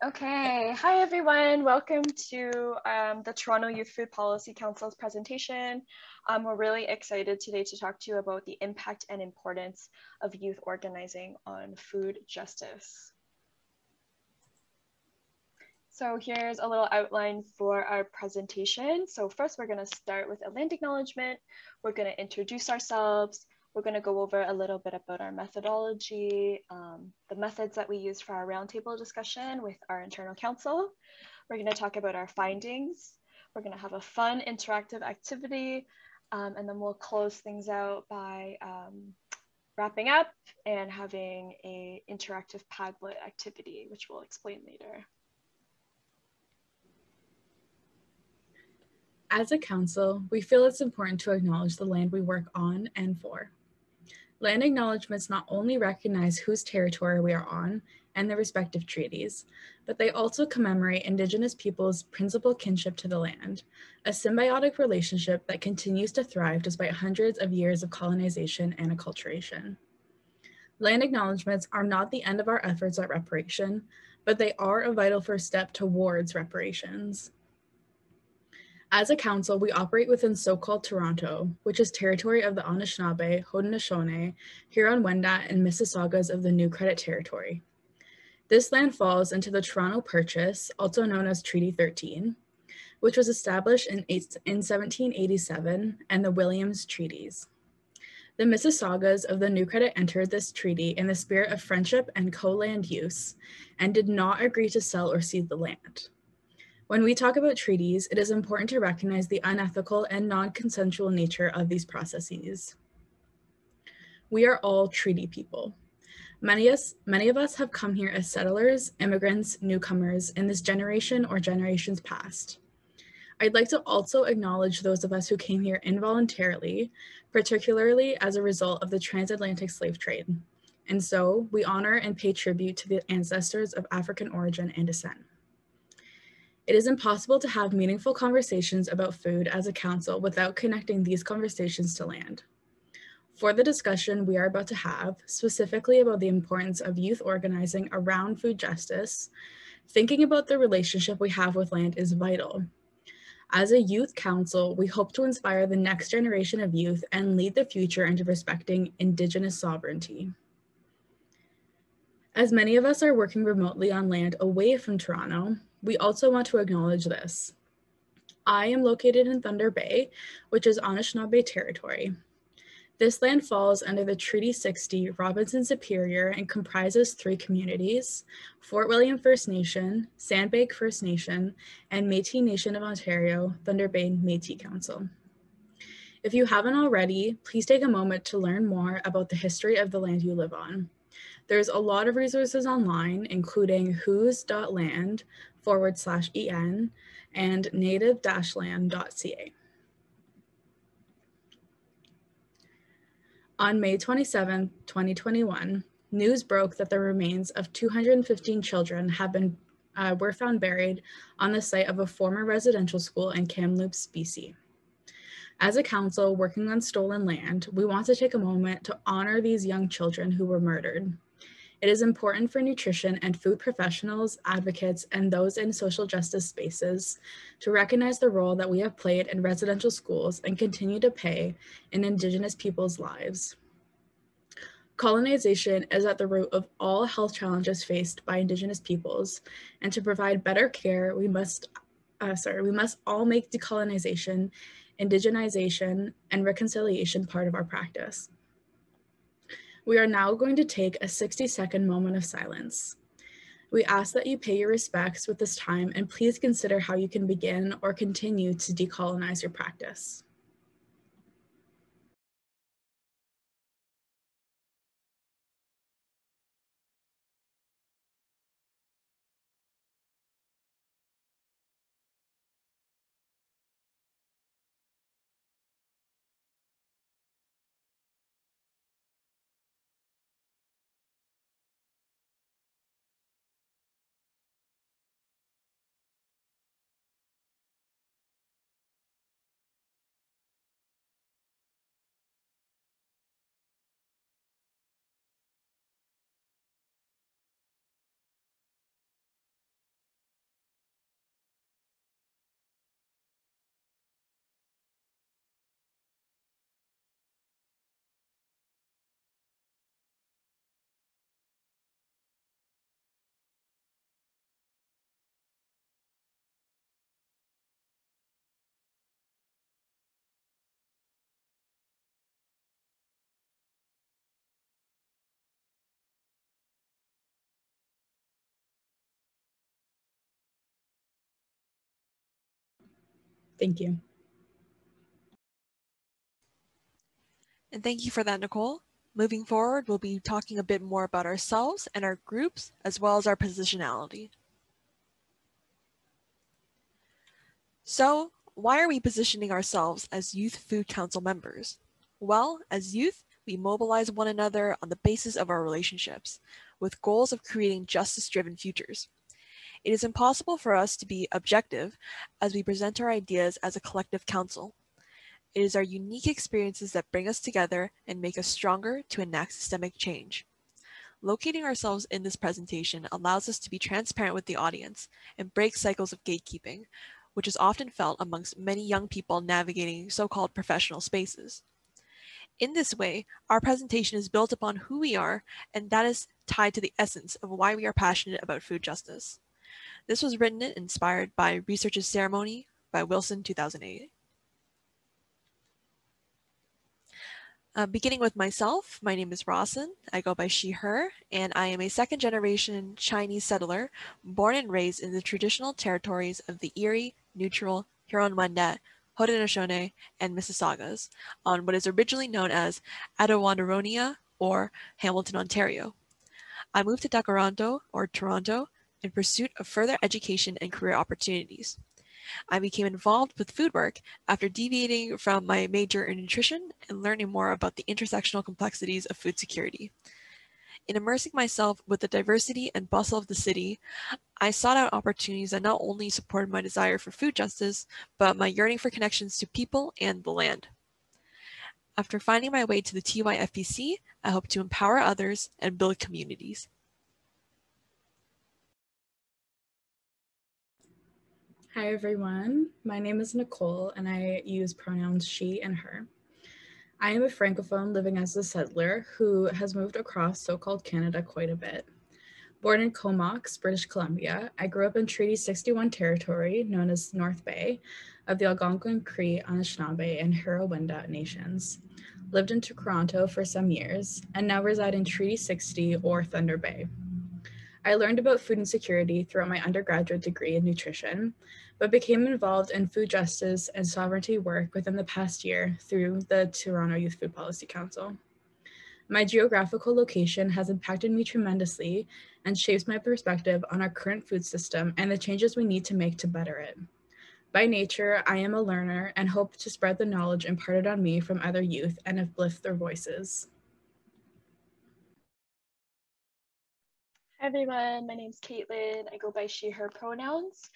Okay, hi everyone. Welcome to the Toronto Youth Food Policy Council's presentation. We're really excited today to talk to you about the impact and importance of youth organizing on food justice. So here's a little outline for our presentation. So first we're going to start with a land acknowledgement. We're going to introduce ourselves. We're going to go over a little bit about our methodology, the methods that we use for our roundtable discussion with our internal counsel. We're going to talk about our findings. We're going to have a fun interactive activity, and then we'll close things out by wrapping up and having an interactive Padlet activity, which we'll explain later. As a council, we feel it's important to acknowledge the land we work on and for. Land acknowledgements not only recognize whose territory we are on and their respective treaties, but they also commemorate Indigenous peoples' principal kinship to the land, a symbiotic relationship that continues to thrive despite hundreds of years of colonization and acculturation. Land acknowledgements are not the end of our efforts at reparation, but they are a vital first step towards reparations. As a council, we operate within so-called Toronto, which is territory of the Anishinaabe, Haudenosaunee, Huron-Wendat, and Mississaugas of the New Credit Territory. This land falls into the Toronto Purchase, also known as Treaty 13, which was established in 1787, and the Williams Treaties. The Mississaugas of the New Credit entered this treaty in the spirit of friendship and co-land use, and did not agree to sell or cede the land. When we talk about treaties, it is important to recognize the unethical and non-consensual nature of these processes. We are all treaty people. Many of us have come here as settlers, immigrants, newcomers in this generation or generations past. I'd like to also acknowledge those of us who came here involuntarily, particularly as a result of the transatlantic slave trade. And so we honor and pay tribute to the ancestors of African origin and descent. It is impossible to have meaningful conversations about food as a council without connecting these conversations to land. For the discussion we are about to have, specifically about the importance of youth organizing around food justice, thinking about the relationship we have with land is vital. As a youth council, we hope to inspire the next generation of youth and lead the future into respecting Indigenous sovereignty. As many of us are working remotely on land away from Toronto, we also want to acknowledge this. I am located in Thunder Bay, which is Anishinaabe territory. This land falls under the Treaty 60 Robinson Superior and comprises 3 communities: Fort William First Nation, Sandbank First Nation, and Métis Nation of Ontario, Thunder Bay Métis Council. If you haven't already, please take a moment to learn more about the history of the land you live on. There's a lot of resources online, including whos.land/en and native-land.ca. On May 27, 2021, news broke that the remains of 215 children were found buried on the site of a former residential school in Kamloops, BC. As a council working on stolen land, we want to take a moment to honor these young children who were murdered. It is important for nutrition and food professionals, advocates, and those in social justice spaces to recognize the role that we have played in residential schools and continue to play in Indigenous people's lives. Colonization is at the root of all health challenges faced by Indigenous peoples, and to provide better care, we must all make decolonization, indigenization, and reconciliation part of our practice. We are now going to take a 60-second moment of silence. We ask that you pay your respects with this time, and please consider how you can begin or continue to decolonize your practice. Thank you. And thank you for that, Nicole. Moving forward, we'll be talking a bit more about ourselves and our groups, as well as our positionality. So, why are we positioning ourselves as Youth Food Council members? Well, as youth, we mobilize one another on the basis of our relationships, with goals of creating justice-driven futures. It is impossible for us to be objective as we present our ideas as a collective council. It is our unique experiences that bring us together and make us stronger to enact systemic change. Locating ourselves in this presentation allows us to be transparent with the audience and break cycles of gatekeeping, which is often felt amongst many young people navigating so-called professional spaces. In this way, our presentation is built upon who we are, and that is tied to the essence of why we are passionate about food justice. This was written and inspired by Research's Ceremony by Wilson, 2008. Beginning with myself, my name is Rossen. I go by she, her, and I am a second-generation Chinese settler born and raised in the traditional territories of the Erie, Neutral, Huron-Wendat, Haudenosaunee, and Mississaugas on what is originally known as Attawandaronia or Hamilton, Ontario. I moved to Toronto in pursuit of further education and career opportunities. I became involved with food work after deviating from my major in nutrition and learning more about the intersectional complexities of food security. In immersing myself with the diversity and bustle of the city, I sought out opportunities that not only supported my desire for food justice, but my yearning for connections to people and the land. After finding my way to the TYFPC, I hope to empower others and build communities. Hi everyone, my name is Nicole and I use pronouns she and her. I am a Francophone living as a settler who has moved across so-called Canada quite a bit. Born in Comox, British Columbia, I grew up in Treaty 61 territory, known as North Bay, of the Algonquin, Cree, Anishinaabe, and Huron-Wendat nations. Lived in Toronto for some years, and now reside in Treaty 60 or Thunder Bay. I learned about food insecurity throughout my undergraduate degree in nutrition, but became involved in food justice and sovereignty work within the past year through the Toronto Youth Food Policy Council. My geographical location has impacted me tremendously and shapes my perspective on our current food system and the changes we need to make to better it. By nature, I am a learner and hope to spread the knowledge imparted on me from other youth and uplift their voices. Hi everyone, my name's Kaitlin. I go by she, her pronouns.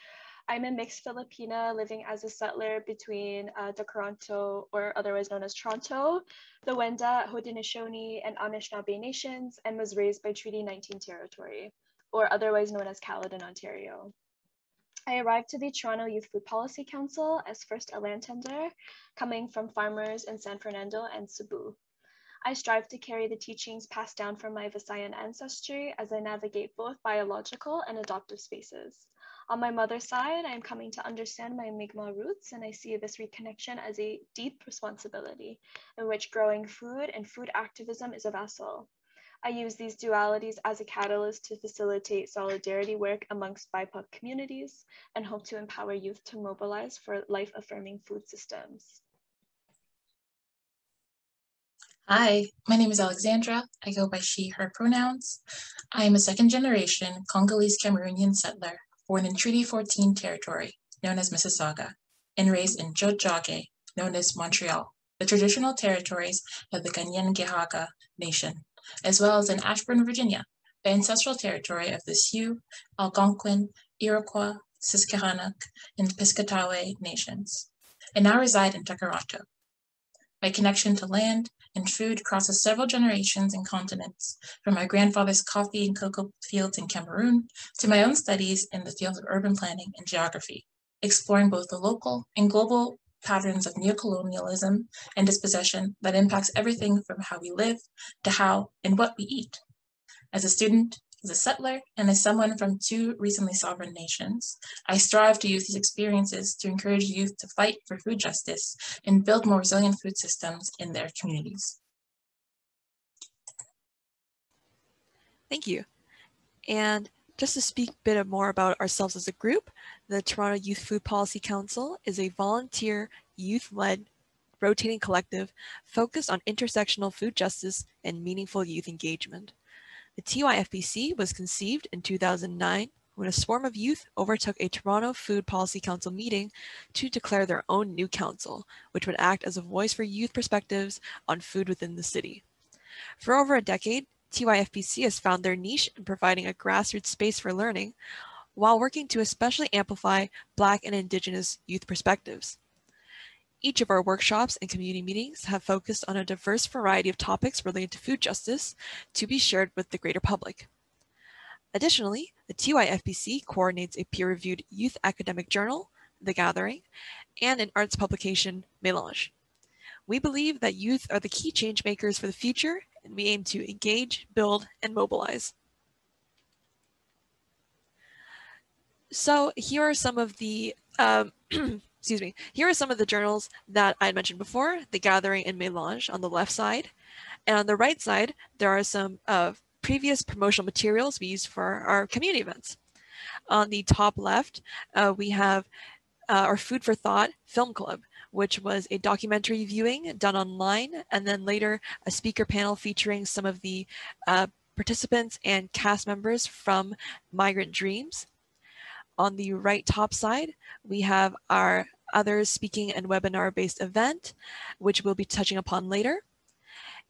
I'm a mixed Filipina living as a settler between the Toronto, or otherwise known as Toronto, the Wendat, Haudenosaunee, and Anishinaabe nations, and was raised by Treaty 19 territory, or otherwise known as Caledon, Ontario. I arrived to the Toronto Youth Food Policy Council as first a land tender, coming from farmers in San Fernando and Cebu. I strive to carry the teachings passed down from my Visayan ancestry as I navigate both biological and adoptive spaces. On my mother's side, I am coming to understand my Mi'kmaq roots, and I see this reconnection as a deep responsibility in which growing food and food activism is a vessel. I use these dualities as a catalyst to facilitate solidarity work amongst BIPOC communities and hope to empower youth to mobilize for life-affirming food systems. Hi, my name is Alexandra. I go by she, her pronouns. I am a second-generation Congolese Cameroonian settler, born in Treaty 14 territory, known as Mississauga, and raised in Tiohtià:ke, known as Montreal, the traditional territories of the Kanien'kehá:ka Nation, as well as in Ashburn, Virginia, the ancestral territory of the Sioux, Algonquin, Iroquois, Siskahannock, and Piscataway nations, and now reside in Toronto. My connection to land and food crosses several generations and continents, from my grandfather's coffee and cocoa fields in Cameroon to my own studies in the fields of urban planning and geography, exploring both the local and global patterns of neocolonialism and dispossession that impacts everything from how we live to how and what we eat. As a student, as a settler, and as someone from two recently sovereign nations, I strive to use these experiences to encourage youth to fight for food justice and build more resilient food systems in their communities. Thank you. And Just to speak a bit more about ourselves as a group, the Toronto Youth Food Policy Council is a volunteer, youth-led, rotating collective focused on intersectional food justice and meaningful youth engagement. The TYFPC was conceived in 2009 when a swarm of youth overtook a Toronto Food Policy Council meeting to declare their own new council, which would act as a voice for youth perspectives on food within the city. For over a decade, TYFPC has found their niche in providing a grassroots space for learning, while working to especially amplify Black and Indigenous youth perspectives. Each of our workshops and community meetings have focused on a diverse variety of topics related to food justice to be shared with the greater public. Additionally, the TYFPC coordinates a peer-reviewed youth academic journal, The Gathering, and an arts publication, Mélange. We believe that youth are the key change makers for the future, and we aim to engage, build, and mobilize. So here are some of the here are some of the journals that I had mentioned before, The Gathering and Mélange on the left side. And on the right side, there are some previous promotional materials we used for our community events. On the top left, we have our Food for Thought Film Club, which was a documentary viewing done online, and then later a speaker panel featuring some of the participants and cast members from Migrant Dreams. On the right top side, we have our other speaking and webinar-based event, which we'll be touching upon later.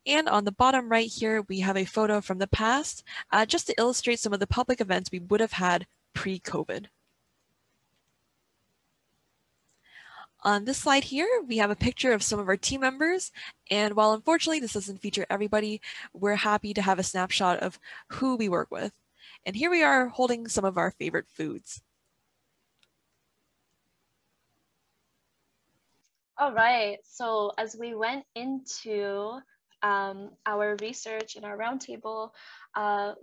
And on the bottom right here, we have a photo from the past, just to illustrate some of the public events we would have had pre-COVID. On this slide here, we have a picture of some of our team members. And while unfortunately this doesn't feature everybody, we're happy to have a snapshot of who we work with. And here we are holding some of our favorite foods. All right, so as we went into our research and our roundtable,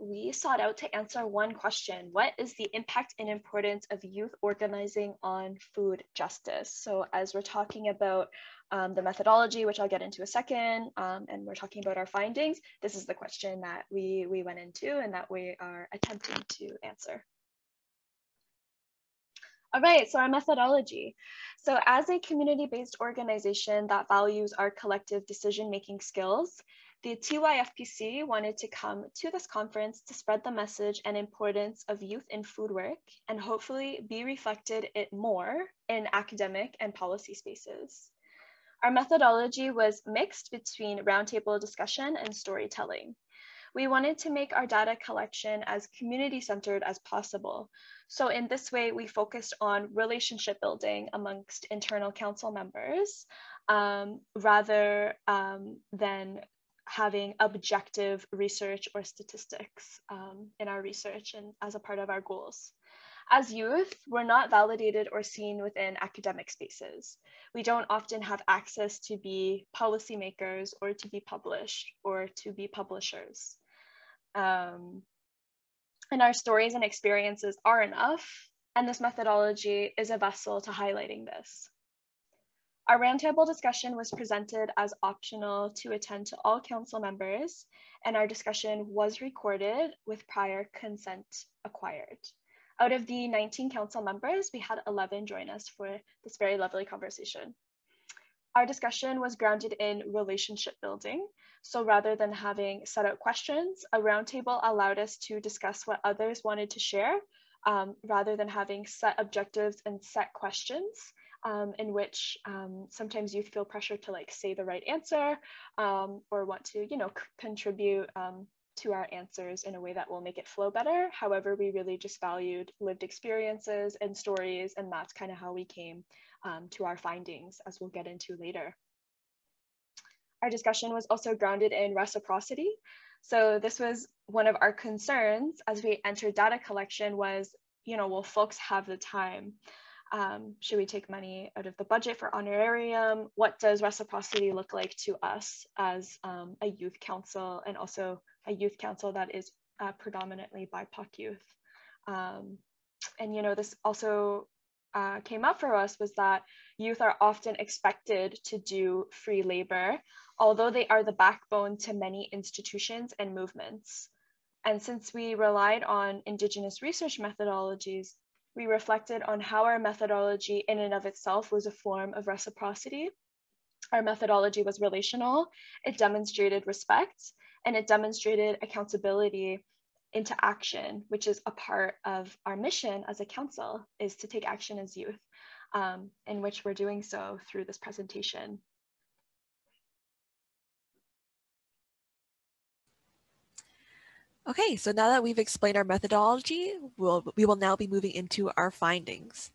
we sought out to answer one question: what is the impact and importance of youth organizing on food justice? So as we're talking about the methodology, which I'll get into a second, and we're talking about our findings, this is the question that we went into and that we are attempting to answer. All right, so our methodology. So as a community-based organization that values our collective decision-making skills, the TYFPC wanted to come to this conference to spread the message and importance of youth in food work and hopefully be reflected it more in academic and policy spaces. Our methodology was mixed between roundtable discussion and storytelling. We wanted to make our data collection as community-centered as possible. So in this way, we focused on relationship building amongst internal council members, rather than having objective research or statistics in our research and as a part of our goals. As youth, we're not validated or seen within academic spaces. We don't often have access to be policymakers or to be published or to be publishers. And our stories and experiences are enough, and this methodology is a vessel to highlighting this. Our roundtable discussion was presented as optional to attend to all council members, and our discussion was recorded with prior consent acquired. Out of the 19 council members, we had 11 join us for this very lovely conversation. Our discussion was grounded in relationship building. So rather than having set out questions, a roundtable allowed us to discuss what others wanted to share, rather than having set objectives and set questions, in which sometimes youth feel pressure to say the right answer, or want to, contribute to our answers in a way that will make it flow better. However, we really just valued lived experiences and stories, and that's kind of how we came to our findings, as we'll get into later. Our discussion was also grounded in reciprocity. So this was one of our concerns as we entered data collection was, will folks have the time? Should we take money out of the budget for honorarium? What does reciprocity look like to us as a youth council, and also a youth council that is predominantly BIPOC youth? And this also came up for us was that youth are often expected to do free labor, although they are the backbone to many institutions and movements. And since we relied on Indigenous research methodologies, we reflected on how our methodology in and of itself was a form of reciprocity. Our methodology was relational, it demonstrated respect, and it demonstrated accountability into action, which is a part of our mission as a council, is to take action as youth, in which we're doing so through this presentation. Okay, so now that we've explained our methodology, we will now be moving into our findings.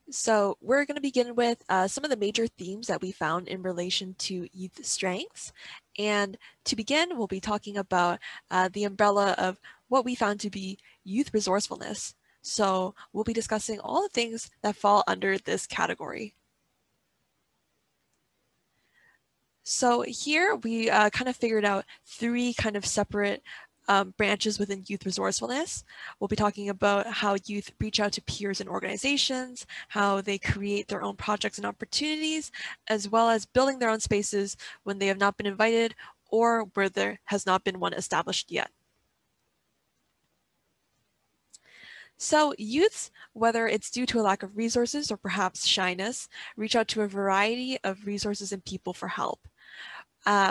So we're going to begin with some of the major themes that we found in relation to youth strengths. And to begin, we'll be talking about the umbrella of what we found to be youth resourcefulness. So we'll be discussing all the things that fall under this category. So here we kind of figured out three kind of separate branches within youth resourcefulness. We'll be talking about how youth reach out to peers and organizations, how they create their own projects and opportunities, as well as building their own spaces when they have not been invited or where there has not been one established yet. So youths, whether it's due to a lack of resources or perhaps shyness, reach out to a variety of resources and people for help.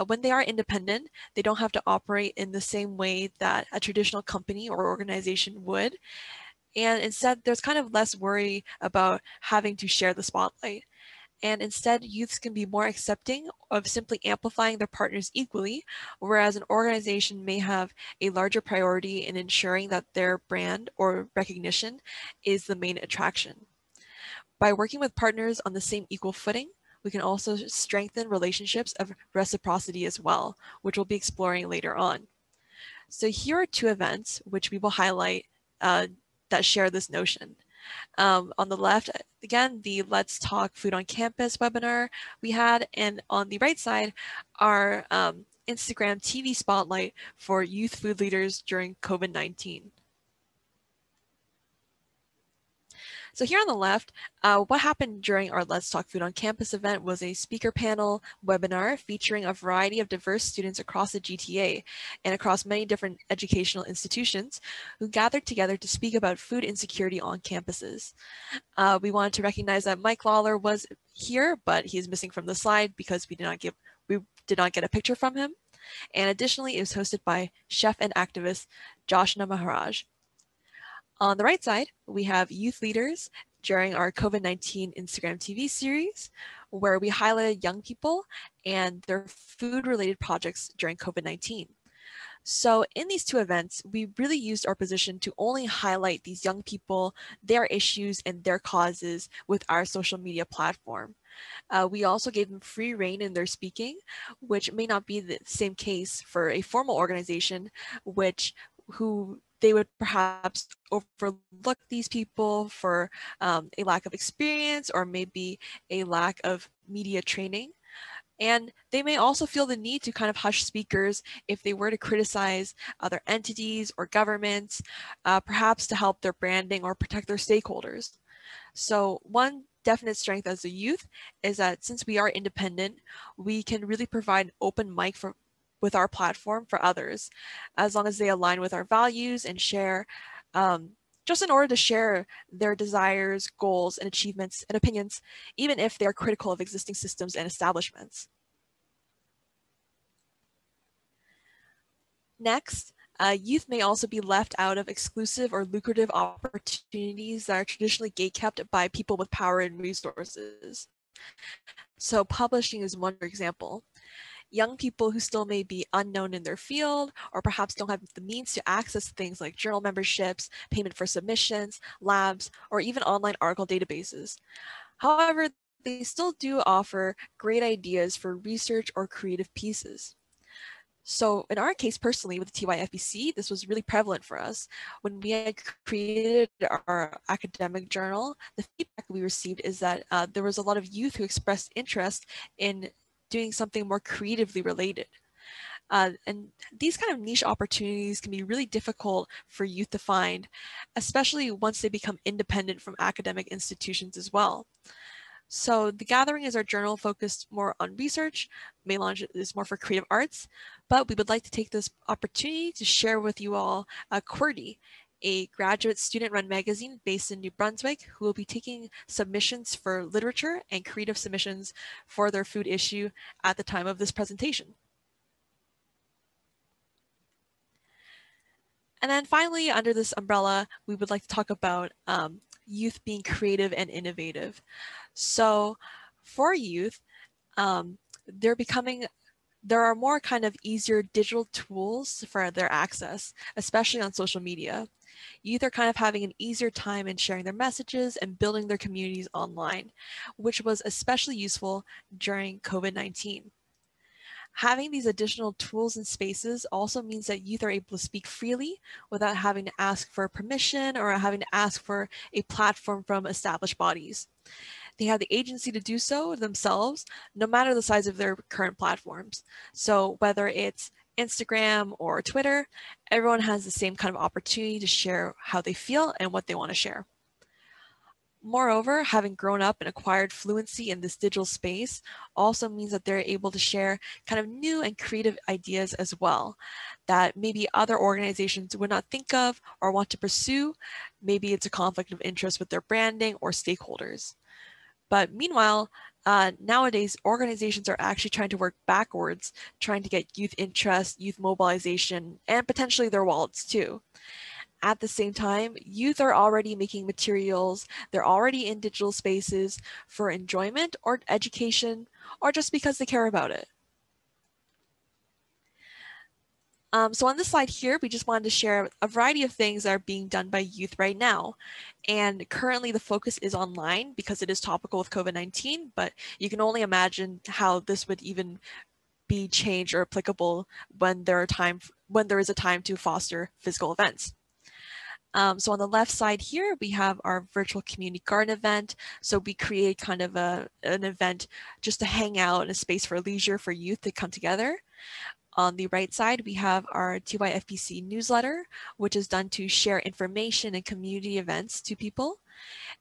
When they are independent, they don't have to operate in the same way that a traditional company or organization would. And instead, there's kind of less worry about having to share the spotlight. And instead, youths can be more accepting of simply amplifying their partners equally, whereas an organization may have a larger priority in ensuring that their brand or recognition is the main attraction. By working with partners on the same equal footing, we can also strengthen relationships of reciprocity as well, which we'll be exploring later on. So here are two events which we will highlight that share this notion. On the left, again, the Let's Talk Food on Campus webinar we had, and on the right side, our Instagram TV spotlight for youth food leaders during COVID-19. So here on the left, what happened during our Let's Talk Food on Campus event was a speaker panel webinar featuring a variety of diverse students across the GTA and across many different educational institutions who gathered together to speak about food insecurity on campuses. We wanted to recognize that Mike Lawler was here, but he is missing from the slide because we did not get a picture from him. And additionally, it was hosted by chef and activist Joshna Maharaj. On the right side, we have youth leaders during our COVID-19 Instagram TV series, where we highlighted young people and their food-related projects during COVID-19. So in these two events, we really used our position to only highlight these young people, their issues, and their causes with our social media platform. We also gave them free rein in their speaking, which may not be the same case for a formal organization, who they would perhaps overlook these people for a lack of experience or maybe a lack of media training. And they may also feel the need to kind of hush speakers if they were to criticize other entities or governments, perhaps to help their branding or protect their stakeholders. So one definite strength as a youth is that since we are independent, we can really provide an open mic with our platform for others, as long as they align with our values and share, just in order to share their desires, goals, and achievements and opinions, even if they are critical of existing systems and establishments. Next, youth may also be left out of exclusive or lucrative opportunities that are traditionally gatekept by people with power and resources. So publishing is one example. Young people who still may be unknown in their field or perhaps don't have the means to access things like journal memberships, payment for submissions, labs, or even online article databases. However, they still do offer great ideas for research or creative pieces. So in our case personally with the TYFPC, this was really prevalent for us. When we had created our academic journal, the feedback we received is that there was a lot of youth who expressed interest in doing something more creatively related. And these kind of niche opportunities can be really difficult for youth to find, especially once they become independent from academic institutions as well. So the gathering is our journal focused more on research. Melange is more for creative arts, but we would like to take this opportunity to share with you all QWERTY, a graduate student-run magazine based in New Brunswick, who will be taking submissions for literature and creative submissions for their food issue at the time of this presentation. And then finally, under this umbrella, we would like to talk about youth being creative and innovative. So for youth, there are more kind of easier digital tools for their access, especially on social media. Youth are kind of having an easier time in sharing their messages and building their communities online, which was especially useful during COVID-19. Having these additional tools and spaces also means that youth are able to speak freely without having to ask for permission or having to ask for a platform from established bodies. They have the agency to do so themselves, no matter the size of their current platforms. So whether it's Instagram or Twitter, everyone has the same kind of opportunity to share how they feel and what they want to share. Moreover, having grown up and acquired fluency in this digital space also means that they're able to share kind of new and creative ideas as well that maybe other organizations would not think of or want to pursue. Maybe it's a conflict of interest with their branding or stakeholders. But meanwhile, nowadays, organizations are actually trying to work backwards, trying to get youth interest, youth mobilization, and potentially their wallets too. At the same time, youth are already making materials, they're already in digital spaces for enjoyment or education, or just because they care about it. So on this slide here, we just wanted to share a variety of things that are being done by youth right now. And currently the focus is online because it is topical with COVID-19, but you can only imagine how this would even be changed or applicable when there is a time to foster physical events. So on the left side here, we have our virtual community garden event. So we create kind of an event just to hang out in a space for leisure for youth to come together. On the right side, we have our TYFPC newsletter, which is done to share information and community events to people.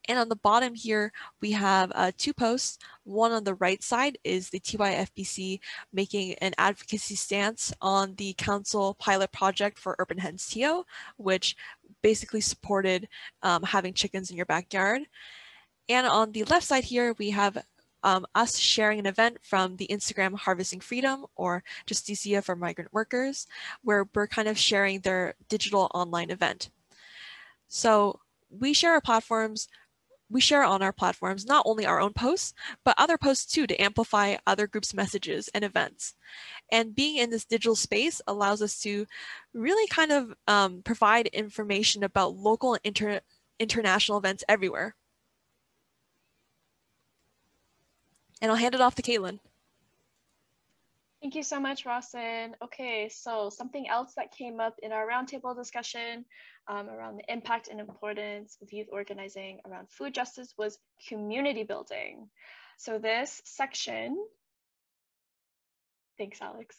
And on the bottom here, we have two posts. One on the right side is the TYFPC making an advocacy stance on the council pilot project for Urban Hens TO, which basically supported having chickens in your backyard. And on the left side here, we have us sharing an event from the Instagram Harvesting Freedom, or Justicia for Migrant Workers, where we're kind of sharing their digital online event. So we share on our platforms not only our own posts, but other posts too, to amplify other groups' messages and events. And being in this digital space allows us to really kind of provide information about local and international events everywhere. And I'll hand it off to Kaitlin. Thank you so much, Rossen. Okay, so something else that came up in our roundtable discussion around the impact and importance of youth organizing around food justice was community building. So this section, thanks, Alex.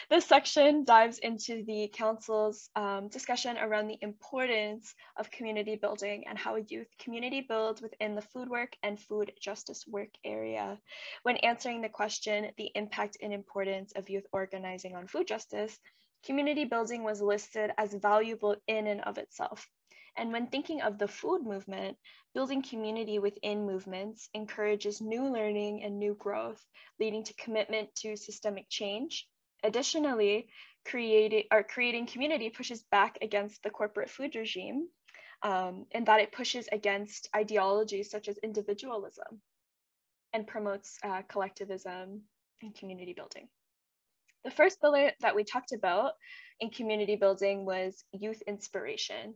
This section dives into the council's discussion around the importance of community building and how youth community builds within the food work and food justice work area. When answering the question, the impact and importance of youth organizing on food justice, community building was listed as valuable in and of itself. And when thinking of the food movement, building community within movements encourages new learning and new growth, leading to commitment to systemic change. Additionally, creating community pushes back against the corporate food regime, in that it pushes against ideologies such as individualism and promotes collectivism and community building. The first pillar that we talked about in community building was youth inspiration.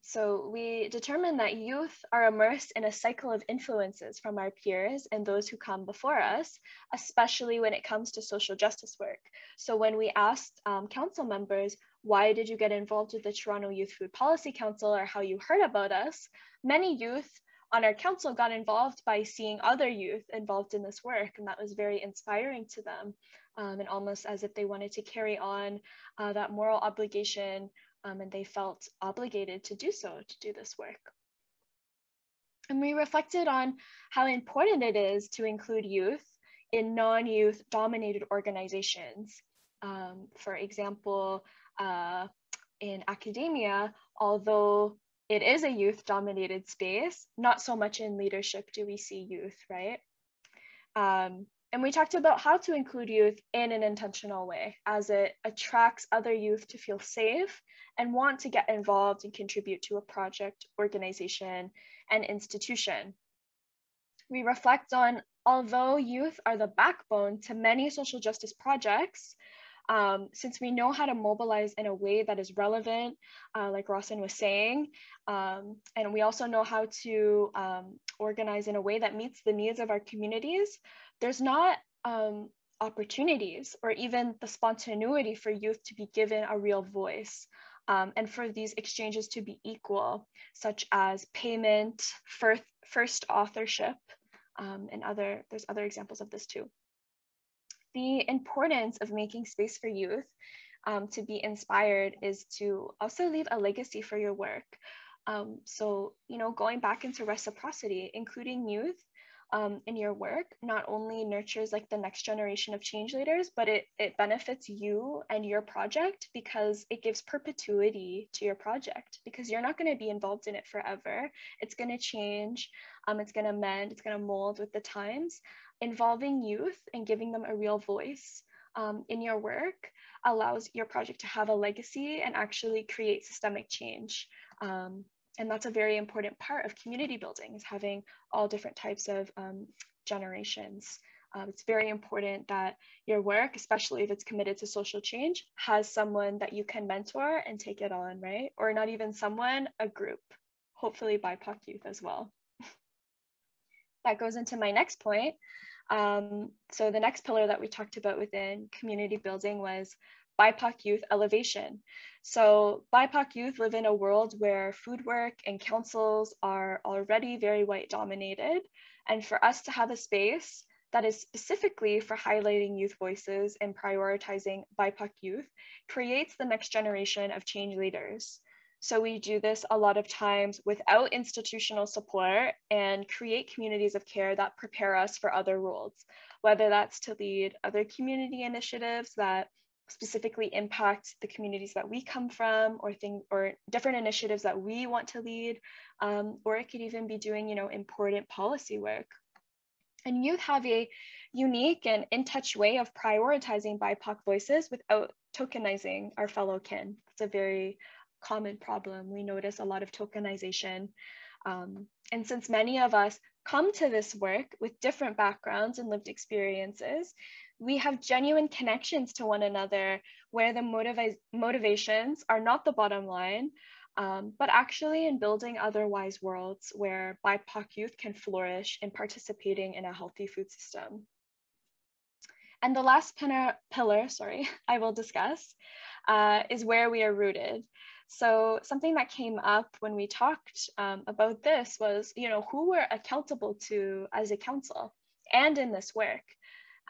So we determined that youth are immersed in a cycle of influences from our peers and those who come before us, especially when it comes to social justice work. So when we asked council members, why did you get involved with the Toronto Youth Food Policy Council, or how you heard about us, many youth on our council got involved by seeing other youth involved in this work, and that was very inspiring to them, and almost as if they wanted to carry on that moral obligation, and they felt obligated to do so, to do this work. And we reflected on how important it is to include youth in non-youth dominated organizations. For example, in academia, although it is a youth dominated space, not so much in leadership do we see youth, right? And we talked about how to include youth in an intentional way, as it attracts other youth to feel safe and want to get involved and contribute to a project, organization, and institution. We reflect on, although youth are the backbone to many social justice projects, since we know how to mobilize in a way that is relevant, like Rossen was saying, and we also know how to organize in a way that meets the needs of our communities, there's not opportunities or even the spontaneity for youth to be given a real voice, and for these exchanges to be equal, such as payment, first authorship, and there's other examples of this too. The importance of making space for youth to be inspired is to also leave a legacy for your work. So, going back into reciprocity, including youth in your work not only nurtures like the next generation of change leaders, but it benefits you and your project because it gives perpetuity to your project, because you're not going to be involved in it forever. It's going to change, it's going to mend, it's going to mold with the times. Involving youth and giving them a real voice in your work allows your project to have a legacy and actually create systemic change. And that's a very important part of community building, is having all different types of generations. It's very important that your work, especially if it's committed to social change, has someone that you can mentor and take it on, right? Or not even someone, a group, hopefully BIPOC youth as well. That goes into my next point. So the next pillar that we talked about within community building was BIPOC youth elevation. So BIPOC youth live in a world where food work and councils are already very white dominated. And for us to have a space that is specifically for highlighting youth voices and prioritizing BIPOC youth creates the next generation of change leaders. So we do this a lot of times without institutional support and create communities of care that prepare us for other roles, whether that's to lead other community initiatives that specifically impact the communities that we come from, or different initiatives that we want to lead, or it could even be doing, important policy work. And youth have a unique and in-touch way of prioritizing BIPOC voices without tokenizing our fellow kin. It's a very common problem. We notice a lot of tokenization. And since many of us come to this work with different backgrounds and lived experiences, we have genuine connections to one another where the motivations are not the bottom line, but actually in building otherwise worlds where BIPOC youth can flourish in participating in a healthy food system. And the last pillar, I will discuss is where we are rooted. So something that came up when we talked about this was, who we're accountable to as a council and in this work.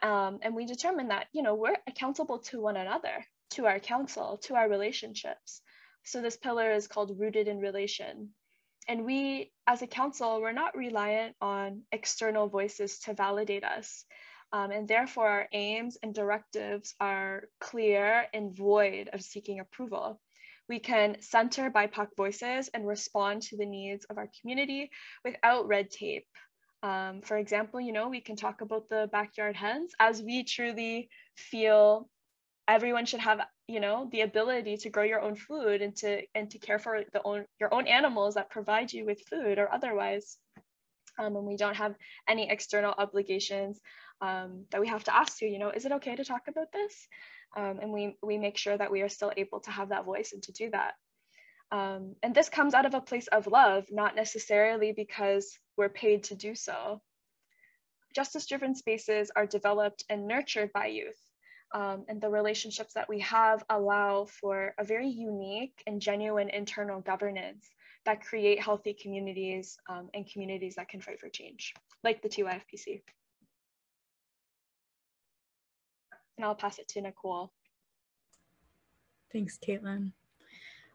And we determined that, we're accountable to one another, to our council, to our relationships. So this pillar is called Rooted in Relation. And we, as a council, we're not reliant on external voices to validate us. And therefore, our aims and directives are clear and void of seeking approval. We can center BIPOC voices and respond to the needs of our community without red tape. For example, we can talk about the backyard hens as we truly feel everyone should have, the ability to grow your own food and to care for your own animals that provide you with food or otherwise. And we don't have any external obligations that we have to ask to, is it okay to talk about this? And we make sure that we are still able to have that voice and to do that. And this comes out of a place of love, not necessarily because we're paid to do so. Justice-driven spaces are developed and nurtured by youth. And the relationships that we have allow for a very unique and genuine internal governance that create healthy communities and communities that can fight for change, like the TYFPC. And I'll pass it to Nicole. Thanks, Kaitlin.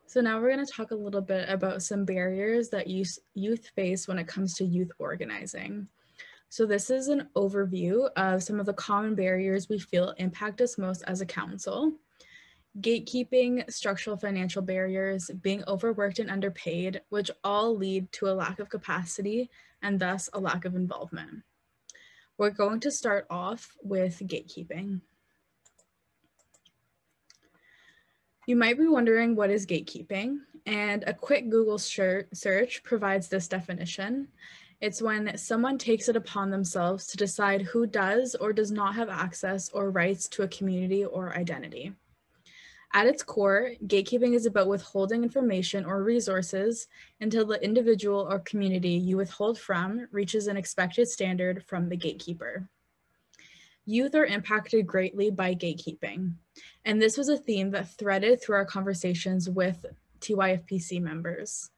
So now we're going to talk a little bit about some barriers that youth face when it comes to youth organizing. So this is an overview of some of the common barriers we feel impact us most as a council. Gatekeeping, structural financial barriers, being overworked and underpaid, which all lead to a lack of capacity and thus a lack of involvement. We're going to start off with gatekeeping. You might be wondering, what is gatekeeping? And a quick Google search provides this definition. It's when someone takes it upon themselves to decide who does or does not have access or rights to a community or identity. At its core, gatekeeping is about withholding information or resources until the individual or community you withhold from reaches an expected standard from the gatekeeper. Youth are impacted greatly by gatekeeping, and this was a theme that threaded through our conversations with TYFPC members.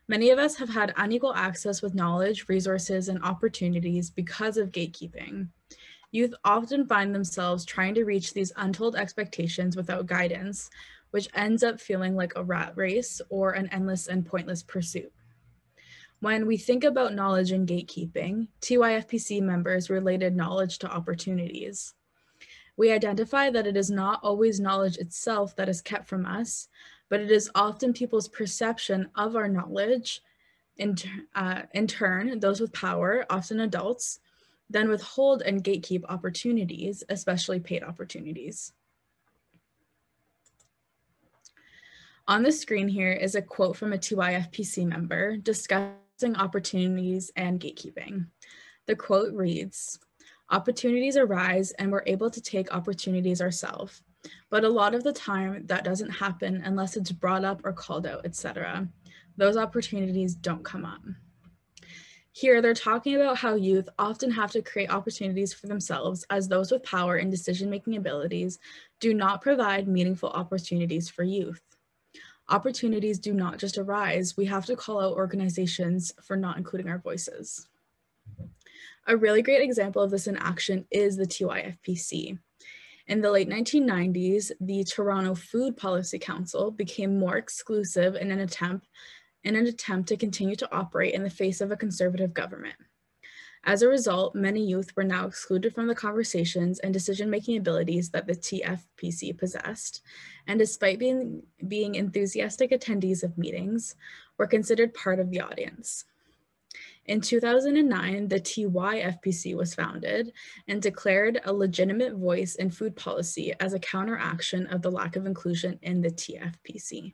Many of us have had unequal access with knowledge, resources, and opportunities because of gatekeeping. Youth often find themselves trying to reach these untold expectations without guidance, which ends up feeling like a rat race or an endless and pointless pursuit. When we think about knowledge and gatekeeping, TYFPC members related knowledge to opportunities. We identify that it is not always knowledge itself that is kept from us, but it is often people's perception of our knowledge, in turn, those with power, often adults, then withhold and gatekeep opportunities, especially paid opportunities. On the screen here is a quote from a TYFPC member discussing opportunities and gatekeeping. The quote reads, "Opportunities arise and we're able to take opportunities ourselves, but a lot of the time that doesn't happen unless it's brought up or called out, etc. Those opportunities don't come up." Here, they're talking about how youth often have to create opportunities for themselves as those with power and decision-making abilities do not provide meaningful opportunities for youth. Opportunities do not just arise, we have to call out organizations for not including our voices. A really great example of this in action is the TYFPC. In the late 1990s, the Toronto Food Policy Council became more exclusive in an attempt to continue to operate in the face of a conservative government. As a result, many youth were now excluded from the conversations and decision-making abilities that the TFPC possessed, and despite being enthusiastic attendees of meetings, were considered part of the audience. In 2009, the TYFPC was founded and declared a legitimate voice in food policy as a counteraction of the lack of inclusion in the TFPC.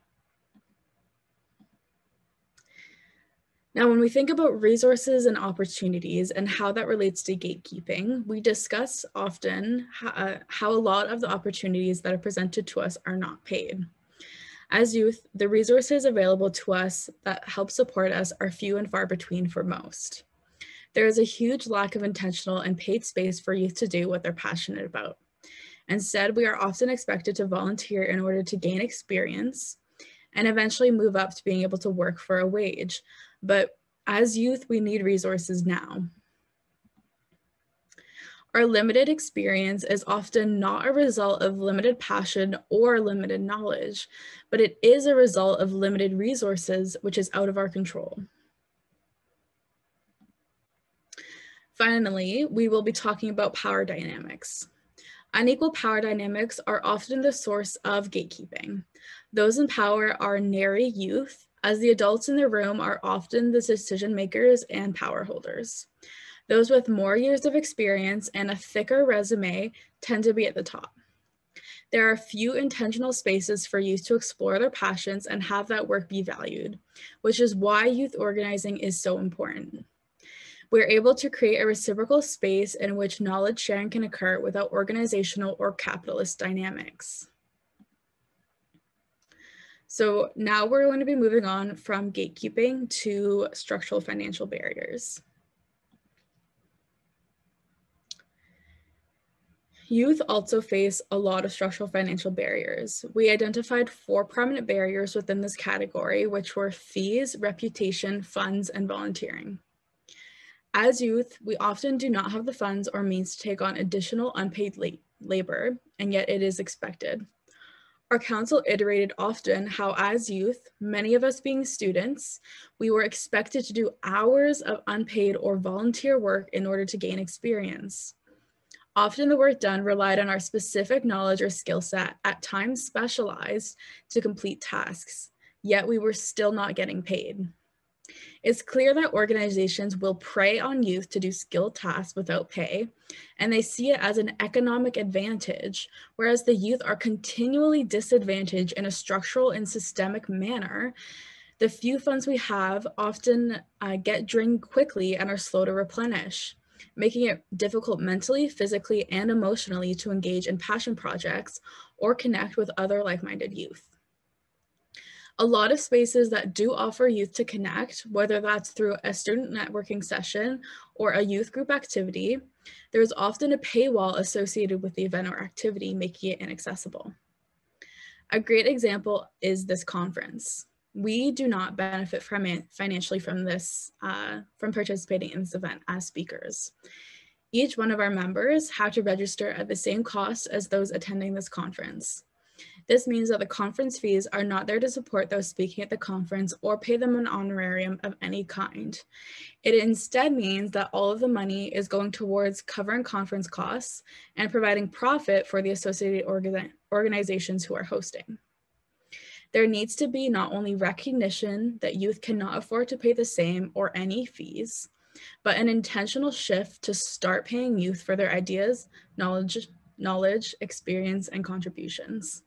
Now, when we think about resources and opportunities and how that relates to gatekeeping, we discuss often how a lot of the opportunities that are presented to us are not paid. As youth, the resources available to us that help support us are few and far between for most. There is a huge lack of intentional and paid space for youth to do what they're passionate about. Instead, we are often expected to volunteer in order to gain experience and eventually move up to being able to work for a wage. But as youth, we need resources now. Our limited experience is often not a result of limited passion or limited knowledge, but it is a result of limited resources, which is out of our control. Finally, we will be talking about power dynamics. Unequal power dynamics are often the source of gatekeeping. Those in power are nary youth, as the adults in the room are often the decision makers and power holders. Those with more years of experience and a thicker resume tend to be at the top. There are few intentional spaces for youth to explore their passions and have that work be valued, which is why youth organizing is so important. We're able to create a reciprocal space in which knowledge sharing can occur without organizational or capitalist dynamics. So now we're going to be moving on from gatekeeping to structural financial barriers. Youth also face a lot of structural financial barriers. We identified 4 prominent barriers within this category, which were fees, reputation, funds, and volunteering. As youth, we often do not have the funds or means to take on additional unpaid labor, and yet it is expected. Our council iterated often how as youth, many of us being students, we were expected to do hours of unpaid or volunteer work in order to gain experience. Often the work done relied on our specific knowledge or skill set, at times specialized to complete tasks, yet we were still not getting paid. It's clear that organizations will prey on youth to do skilled tasks without pay, and they see it as an economic advantage, whereas the youth are continually disadvantaged in a structural and systemic manner. The few funds we have often get drained quickly and are slow to replenish, making it difficult mentally, physically, and emotionally to engage in passion projects or connect with other like-minded youth. A lot of spaces that do offer youth to connect, whether that's through a student networking session or a youth group activity, there's often a paywall associated with the event or activity, making it inaccessible. A great example is this conference. We do not benefit financially from this, from participating in this event as speakers. Each one of our members had to register at the same cost as those attending this conference. This means that the conference fees are not there to support those speaking at the conference or pay them an honorarium of any kind. It instead means that all of the money is going towards covering conference costs and providing profit for the associated organizations who are hosting. There needs to be not only recognition that youth cannot afford to pay the same or any fees, but an intentional shift to start paying youth for their ideas, knowledge, experience, and contributions.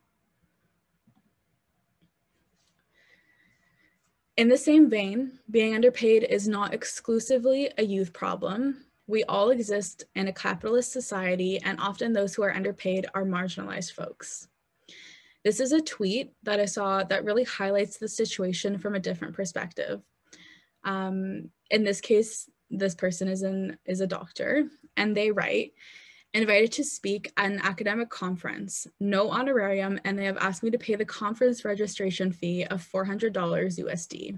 In the same vein, being underpaid is not exclusively a youth problem. We all exist in a capitalist society, and often those who are underpaid are marginalized folks. This is a tweet that I saw that really highlights the situation from a different perspective. In this case, this person is a doctor, and they write, "Invited to speak at an academic conference, no honorarium, and they have asked me to pay the conference registration fee of $400 USD.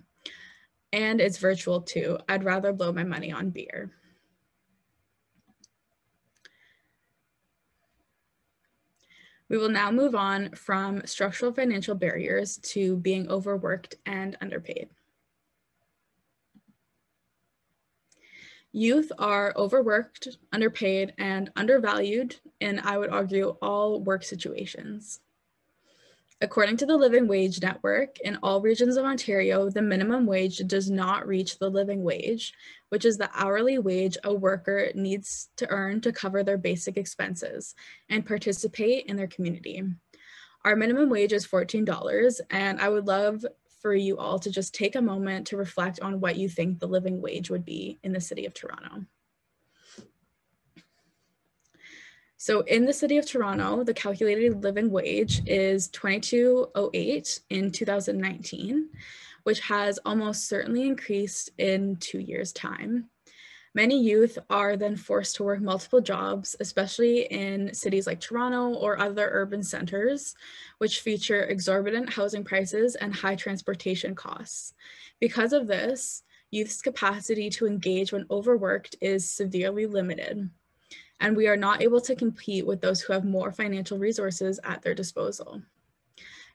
And it's virtual too. I'd rather blow my money on beer." We will now move on from structural financial barriers to being overworked and underpaid. Youth are overworked, underpaid, and undervalued in, I would argue, all work situations. According to the Living Wage Network, in all regions of Ontario, the minimum wage does not reach the living wage, which is the hourly wage a worker needs to earn to cover their basic expenses and participate in their community. Our minimum wage is $14, and I would love for you all to just take a moment to reflect on what you think the living wage would be in the city of Toronto. So in the city of Toronto, the calculated living wage is $22.08 in 2019, which has almost certainly increased in 2 years' time. Many youth are then forced to work multiple jobs, especially in cities like Toronto or other urban centers, which feature exorbitant housing prices and high transportation costs. Because of this, youth's capacity to engage when overworked is severely limited, and we are not able to compete with those who have more financial resources at their disposal.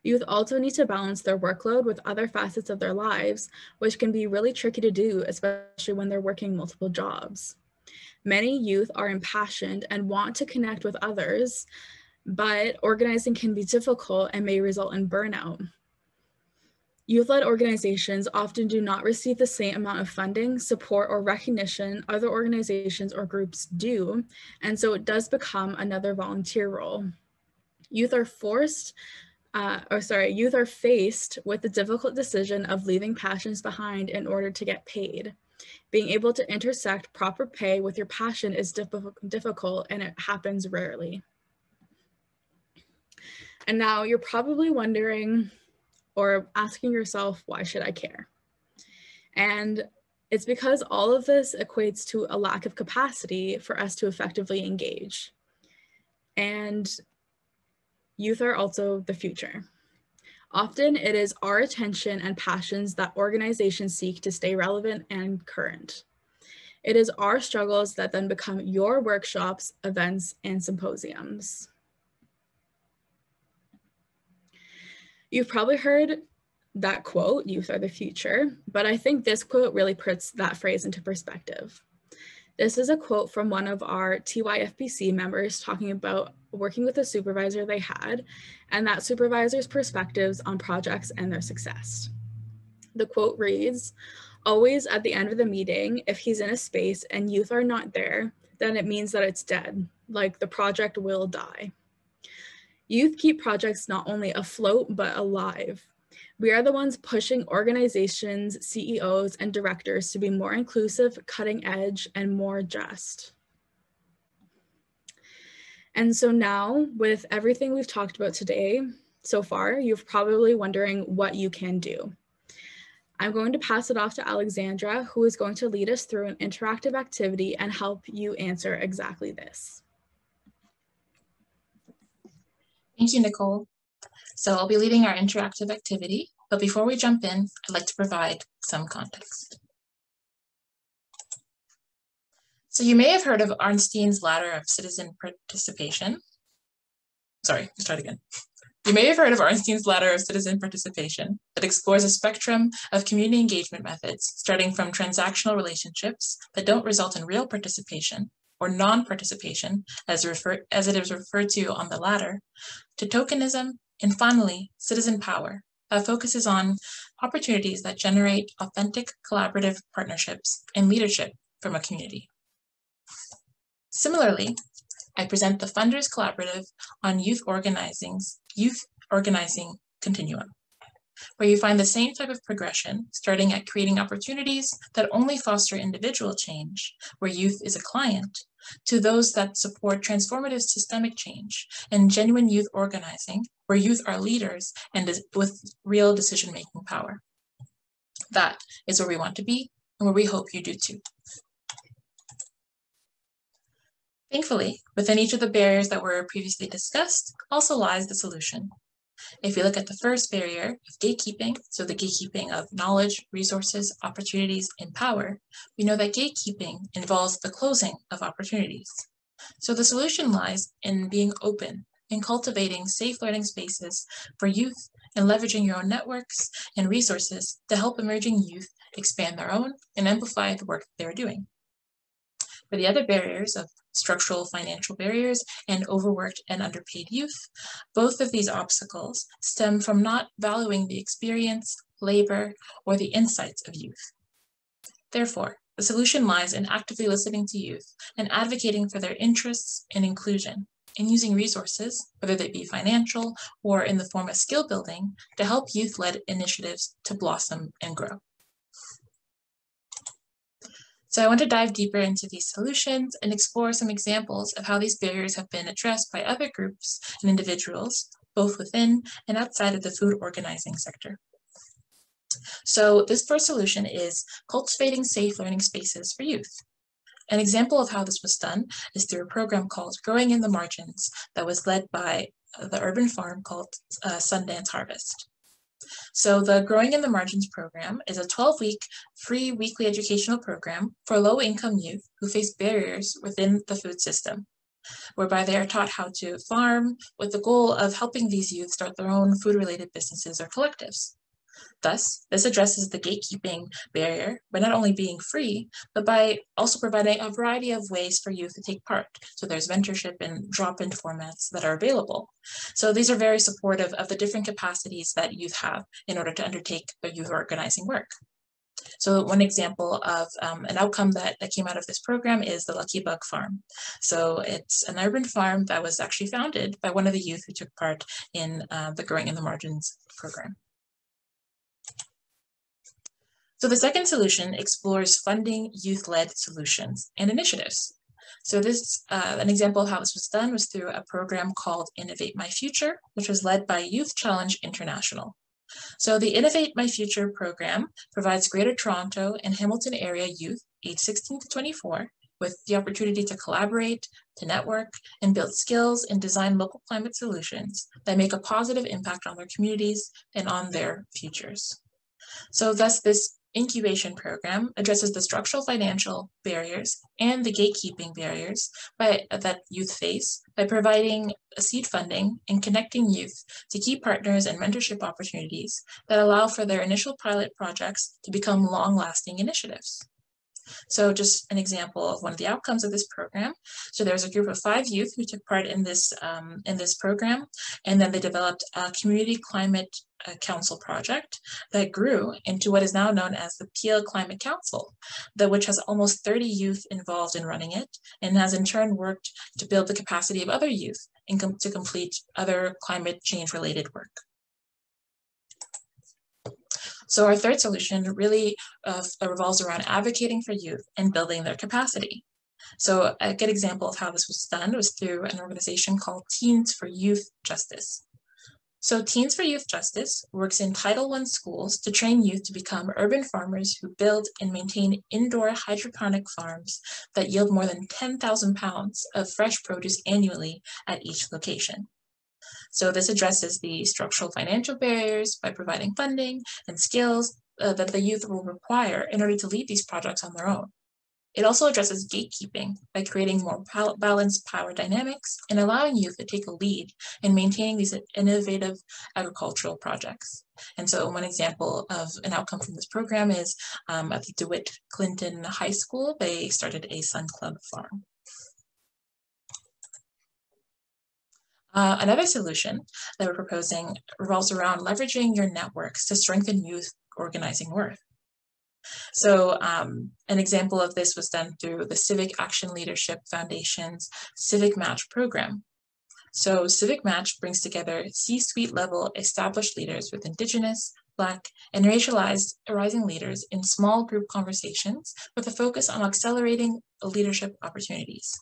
Youth also need to balance their workload with other facets of their lives, which can be really tricky to do, especially when they're working multiple jobs. Many youth are impassioned and want to connect with others, but organizing can be difficult and may result in burnout. Youth-led organizations often do not receive the same amount of funding, support, or recognition other organizations or groups do, and so it does become another volunteer role. Youth are faced with the difficult decision of leaving passions behind in order to get paid. Being able to intersect proper pay with your passion is difficult, and it happens rarely. And now you're probably wondering or asking yourself, why should I care? And it's because all of this equates to a lack of capacity for us to effectively engage. And youth are also the future. Often it is our attention and passions that organizations seek to stay relevant and current. It is our struggles that then become your workshops, events, and symposiums. You've probably heard that quote, "Youth are the future," but I think this quote really puts that phrase into perspective. This is a quote from one of our TYFPC members talking about working with a supervisor they had and that supervisor's perspectives on projects and their success. The quote reads, "Always at the end of the meeting, if he's in a space and youth are not there, then it means that it's dead, like the project will die." Youth keep projects not only afloat, but alive. We are the ones pushing organizations, CEOs, and directors to be more inclusive, cutting edge, and more just. And so now, with everything we've talked about today so far, you're probably wondering what you can do. I'm going to pass it off to Alexandra, who is going to lead us through an interactive activity and help you answer exactly this. Thank you, Nicole. So I'll be leading our interactive activity, but before we jump in, I'd like to provide some context. So you may have heard of Arnstein's ladder of citizen participation. Sorry, let's start again. You may have heard of Arnstein's ladder of citizen participation that explores a spectrum of community engagement methods, starting from transactional relationships that don't result in real participation or non-participation, as it is referred to on the ladder, to tokenism, and finally, citizen power, that focuses on opportunities that generate authentic collaborative partnerships and leadership from a community. Similarly, I present the Funders Collaborative on Youth Organizing Continuum, where you find the same type of progression, starting at creating opportunities that only foster individual change, where youth is a client, to those that support transformative systemic change and genuine youth organizing, where youth are leaders and with real decision-making power. That is where we want to be and where we hope you do too. Thankfully, within each of the barriers that were previously discussed also lies the solution. If we look at the first barrier of gatekeeping, so the gatekeeping of knowledge, resources, opportunities, and power, we know that gatekeeping involves the closing of opportunities. So the solution lies in being open and cultivating safe learning spaces for youth and leveraging your own networks and resources to help emerging youth expand their own and amplify the work they're doing. For the other barriers of structural financial barriers and overworked and underpaid youth, both of these obstacles stem from not valuing the experience, labor, or the insights of youth. Therefore, the solution lies in actively listening to youth and advocating for their interests and inclusion, and using resources, whether they be financial or in the form of skill building, to help youth-led initiatives to blossom and grow. So I want to dive deeper into these solutions and explore some examples of how these barriers have been addressed by other groups and individuals, both within and outside of the food organizing sector. So this first solution is cultivating safe learning spaces for youth. An example of how this was done is through a program called Growing in the Margins that was led by the urban farm called Sundance Harvest. So the Growing in the Margins program is a 12-week free weekly educational program for low-income youth who face barriers within the food system, whereby they are taught how to farm with the goal of helping these youth start their own food-related businesses or collectives. Thus, this addresses the gatekeeping barrier by not only being free, but by also providing a variety of ways for youth to take part. So there's mentorship and drop-in formats that are available. So these are very supportive of the different capacities that youth have in order to undertake their youth organizing work. So one example of an outcome that came out of this program is the Lucky Bug Farm. So it's an urban farm that was actually founded by one of the youth who took part in the Growing in the Margins program. So the second solution explores funding youth-led solutions and initiatives. So this, an example of how this was done was through a program called Innovate My Future, which was led by Youth Challenge International. So the Innovate My Future program provides Greater Toronto and Hamilton area youth aged 16 to 24 with the opportunity to collaborate, to network, and build skills and design local climate solutions that make a positive impact on their communities and on their futures. So thus this incubation program addresses the structural financial barriers and the gatekeeping barriers that youth face by providing seed funding and connecting youth to key partners and mentorship opportunities that allow for their initial pilot projects to become long-lasting initiatives. So just an example of one of the outcomes of this program. So there's a group of 5 youth who took part in this program, and then they developed a community climate council project that grew into what is now known as the PL Climate Council, which has almost 30 youth involved in running it, and has in turn worked to build the capacity of other youth and to complete other climate change related work. So our third solution really revolves around advocating for youth and building their capacity. So a good example of how this was done was through an organization called Teens for Youth Justice. So Teens for Youth Justice works in Title I schools to train youth to become urban farmers who build and maintain indoor hydroponic farms that yield more than 10,000 pounds of fresh produce annually at each location. So this addresses the structural financial barriers by providing funding and skills that the youth will require in order to lead these projects on their own. It also addresses gatekeeping by creating more balanced power dynamics and allowing youth to take a lead in maintaining these innovative agricultural projects. And so one example of an outcome from this program is at the DeWitt Clinton High School, they started a Sun Club farm. Another solution that we're proposing revolves around leveraging your networks to strengthen youth organizing work. So an example of this was done through the Civic Action Leadership Foundation's Civic Match program. So Civic Match brings together C-suite level established leaders with Indigenous, Black, and racialized rising leaders in small group conversations with a focus on accelerating leadership opportunities.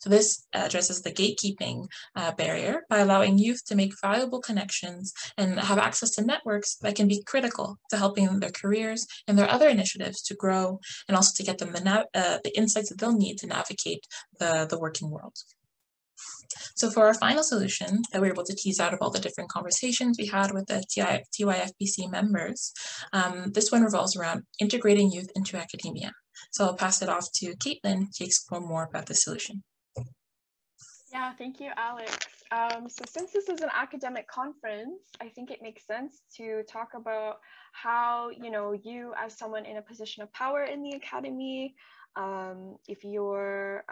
So this addresses the gatekeeping barrier by allowing youth to make valuable connections and have access to networks that can be critical to helping their careers and their other initiatives to grow, and also to get them the insights that they'll need to navigate the working world. So for our final solution that we were able to tease out of all the different conversations we had with the TYFPC members, this one revolves around integrating youth into academia. So I'll pass it off to Kaitlin to explore more about the solution. Yeah, thank you, Alex. So since this is an academic conference, I think it makes sense to talk about how, you as someone in a position of power in the academy, if you're,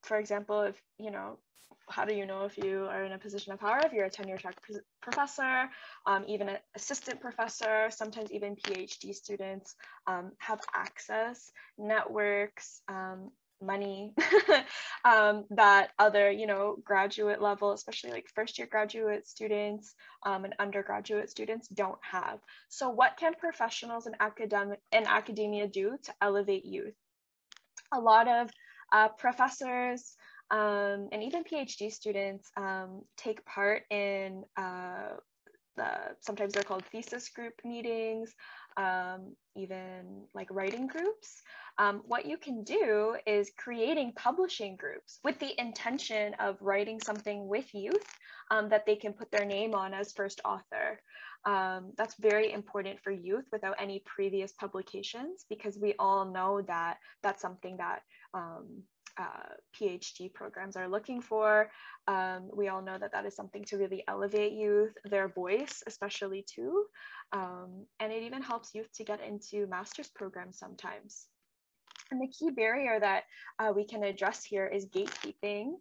for example, how do you know if you are in a position of power? If you're a tenure-track professor, even an assistant professor, sometimes even PhD students have access, networks, money that other, graduate level, especially like first-year graduate students and undergraduate students don't have. So what can professionals in academia do to elevate youth? A lot of professors and even PhD students take part in sometimes they're called thesis group meetings, even like writing groups. What you can do is creating publishing groups with the intention of writing something with youth that they can put their name on as first author. That's very important for youth without any previous publications, because we all know that that's something that PhD programs are looking for. We all know that that is something to really elevate youth, their voice especially too. And it even helps youth to get into master's programs sometimes. And the key barrier that we can address here is gatekeeping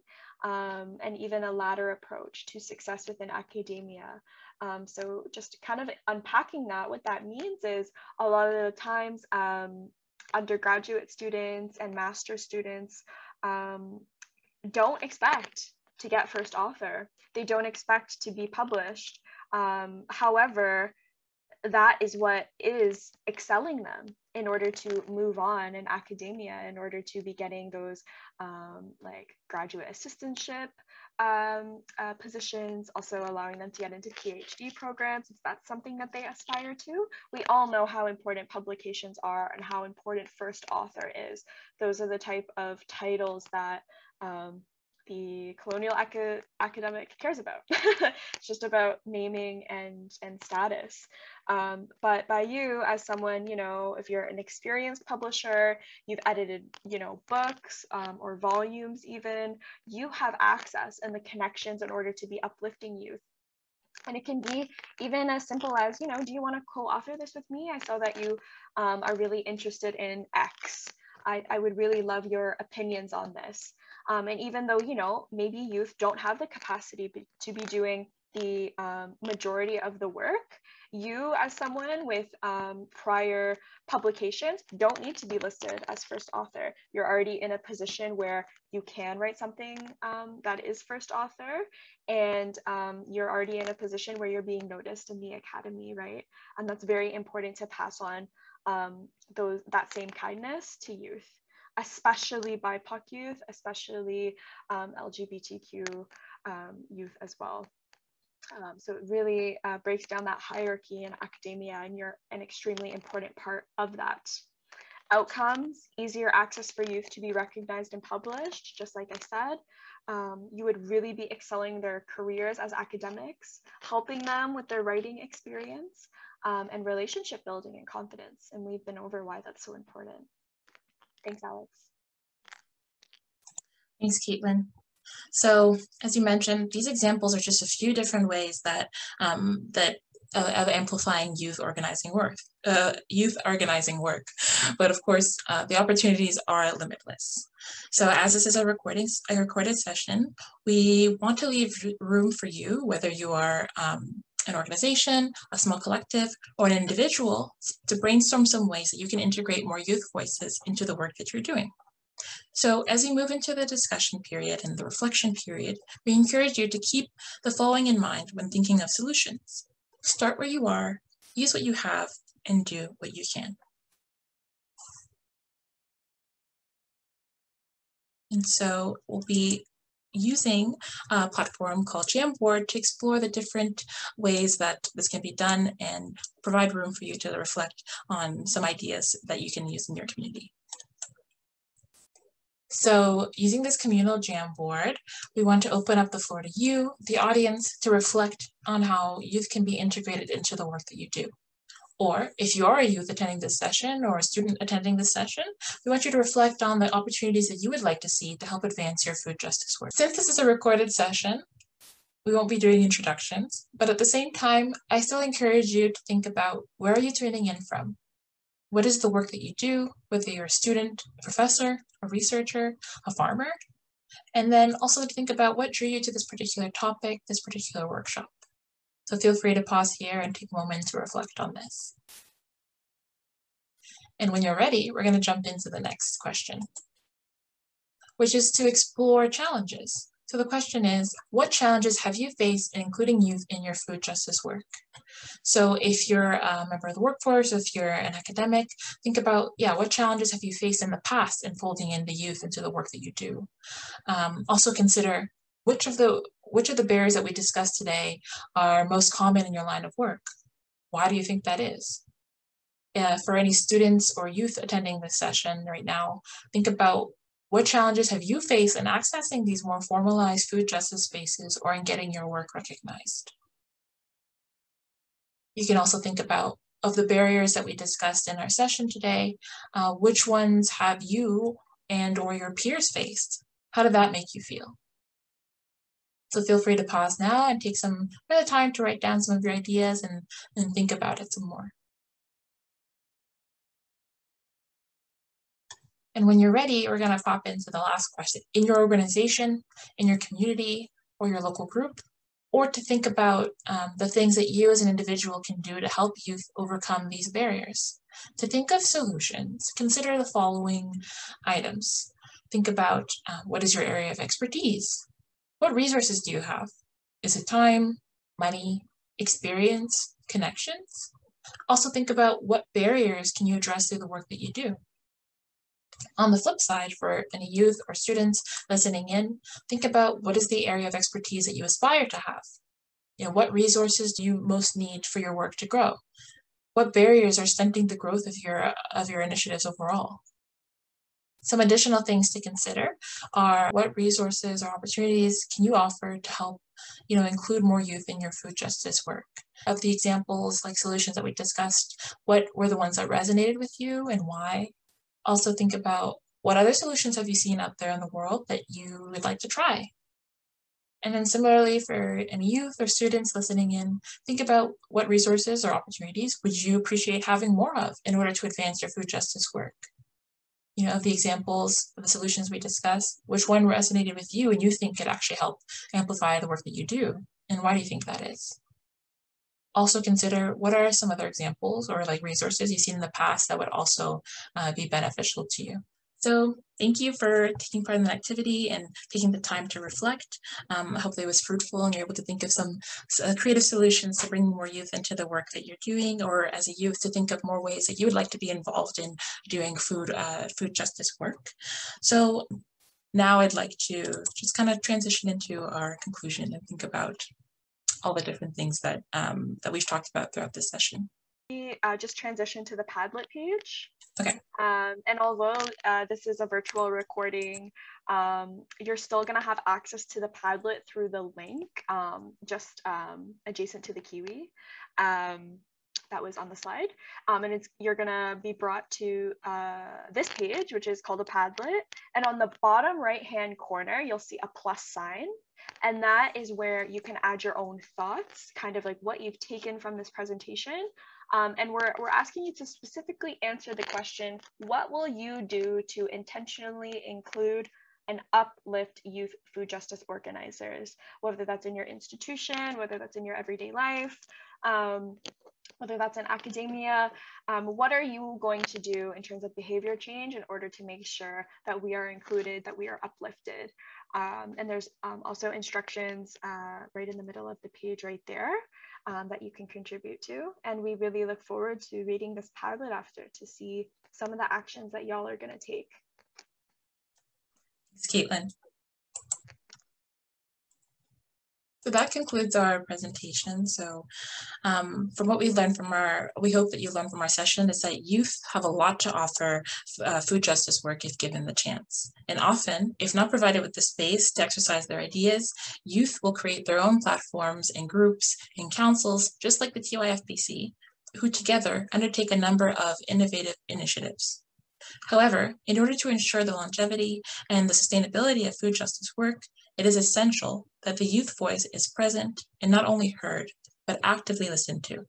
and even a ladder approach to success within academia. So just kind of unpacking that, what that means is a lot of the times undergraduate students and master students don't expect to get first author. They don't expect to be published. However, that is what is excelling them in order to move on in academia, in order to be getting those like graduate assistantship positions, also allowing them to get into PhD programs if that's something that they aspire to. We all know how important publications are and how important first author is. Those are the type of titles that the colonial academic cares about. It's just about naming and status. But by you, as someone, you know, if you're an experienced publisher, you've edited, you know, books or volumes even, you have access and the connections in order to be uplifting youth. And it can be even as simple as, you know, do you want to co-author this with me? I saw that you are really interested in X. I would really love your opinions on this. And even though, you know, maybe youth don't have the capacity to be doing the majority of the work, you as someone with prior publications don't need to be listed as first author. You're already in a position where you can write something that is first author, and you're already in a position where you're being noticed in the academy, right? And that's very important to pass on that same kindness to youth, especially BIPOC youth, especially LGBTQ youth as well. So it really breaks down that hierarchy in academia, and you're an extremely important part of that. Outcomes, easier access for youth to be recognized and published, just like I said. You would really be excelling their careers as academics, helping them with their writing experience, and relationship building and confidence. And we've been over why that's so important. Thanks, Alex. Thanks, Kaitlin. So, as you mentioned, these examples are just a few different ways that of amplifying youth organizing work. But of course, the opportunities are limitless. So, as this is a recorded session, we want to leave room for you, whether you are an organization, a small collective, or an individual, to brainstorm some ways that you can integrate more youth voices into the work that you're doing. So as you move into the discussion period and the reflection period, we encourage you to keep the following in mind when thinking of solutions. Start where you are, use what you have, and do what you can. And so we'll be using a platform called Jamboard to explore the different ways that this can be done and provide room for you to reflect on some ideas that you can use in your community. So using this communal Jamboard, we want to open up the floor to you, the audience, to reflect on how youth can be integrated into the work that you do. Or if you are a youth attending this session or a student attending this session, we want you to reflect on the opportunities that you would like to see to help advance your food justice work. Since this is a recorded session, we won't be doing introductions, but at the same time, I still encourage you to think about, where are you tuning in from? What is the work that you do, whether you're a student, a professor, a researcher, a farmer? And then also to think about what drew you to this particular topic, this particular workshop. So feel free to pause here and take a moment to reflect on this. And when you're ready, we're going to jump into the next question, which is to explore challenges. So the question is, what challenges have you faced in including youth in your food justice work? So if you're a member of the workforce, if you're an academic, think about, what challenges have you faced in the past in folding in the youth into the work that you do? Also consider which of the barriers that we discussed today are most common in your line of work. Why do you think that is? For any students or youth attending this session right now, think about, what challenges have you faced in accessing these more formalized food justice spaces or in getting your work recognized? You can also think about, of the barriers that we discussed in our session today, which ones have you and or your peers faced? How did that make you feel? So feel free to pause now and take some further time to write down some of your ideas and think about it some more. And when you're ready, we're going to pop into the last question. In your organization, in your community, or your local group, or to think about the things that you as an individual can do to help youth overcome these barriers. To think of solutions, consider the following items. Think about, what is your area of expertise? What resources do you have? Is it time, money, experience, connections? Also think about, what barriers can you address through the work that you do? On the flip side, for any youth or students listening in, think about, what is the area of expertise that you aspire to have? What resources do you most need for your work to grow? What barriers are stunting the growth of your initiatives overall? Some additional things to consider are what resources or opportunities can you offer to help, include more youth in your food justice work. Of the examples, like solutions that we discussed, what were the ones that resonated with you and why? Also think about what other solutions have you seen out there in the world that you would like to try? And then similarly for any youth or students listening in, think about what resources or opportunities would you appreciate having more of in order to advance your food justice work? Of the examples, of the solutions we discussed, which one resonated with you and you think could actually help amplify the work that you do? And why do you think that is? Also consider what are some other examples or like resources you've seen in the past that would also be beneficial to you. So thank you for taking part in the activity and taking the time to reflect. Hopefully it was fruitful and you're able to think of some creative solutions to bring more youth into the work that you're doing, or as a youth to think of more ways that you would like to be involved in doing food justice work. So now I'd like to just kind of transition into our conclusion and think about all the different things that, that we've talked about throughout this session. We just transition to the Padlet page. Okay. And although this is a virtual recording, you're still going to have access to the Padlet through the link just adjacent to the Kiwi that was on the slide. And you're going to be brought to this page, which is called a Padlet. And on the bottom right-hand corner, you'll see a plus sign. And that is where you can add your own thoughts, kind of like what you've taken from this presentation. And we're asking you to specifically answer the question, what will you do to intentionally include and uplift youth food justice organizers, whether that's in your institution, whether that's in your everyday life, whether that's in academia, what are you going to do in terms of behavior change in order to make sure that we are included, that we are uplifted? And there's also instructions right in the middle of the page right there that you can contribute to. And we really look forward to reading this Padlet after to see some of the actions that y'all are going to take. Thanks, Kaitlin. So that concludes our presentation. So from what we learned from we hope that you learned from our session is that youth have a lot to offer food justice work if given the chance. And often, if not provided with the space to exercise their ideas, youth will create their own platforms and groups and councils, just like the TYFPC, who together undertake a number of innovative initiatives. However, in order to ensure the longevity and the sustainability of food justice work, it is essential that the youth voice is present and not only heard, but actively listened to.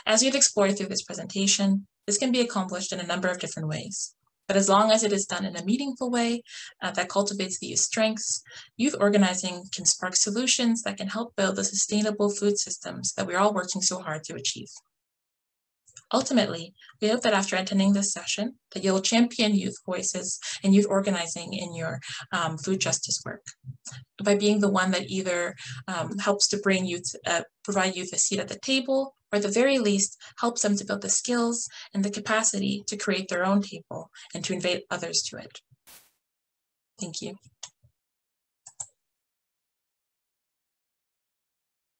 As we've explored through this presentation, this can be accomplished in a number of different ways. But as long as it is done in a meaningful way that cultivates the youth strengths, youth organizing can spark solutions that can help build the sustainable food systems that we're all working so hard to achieve. Ultimately, we hope that after attending this session, that you'll champion youth voices and youth organizing in your food justice work by being the one that either helps to bring youth, provide youth a seat at the table, or at the very least, helps them to build the skills and the capacity to create their own table and to invite others to it. Thank you.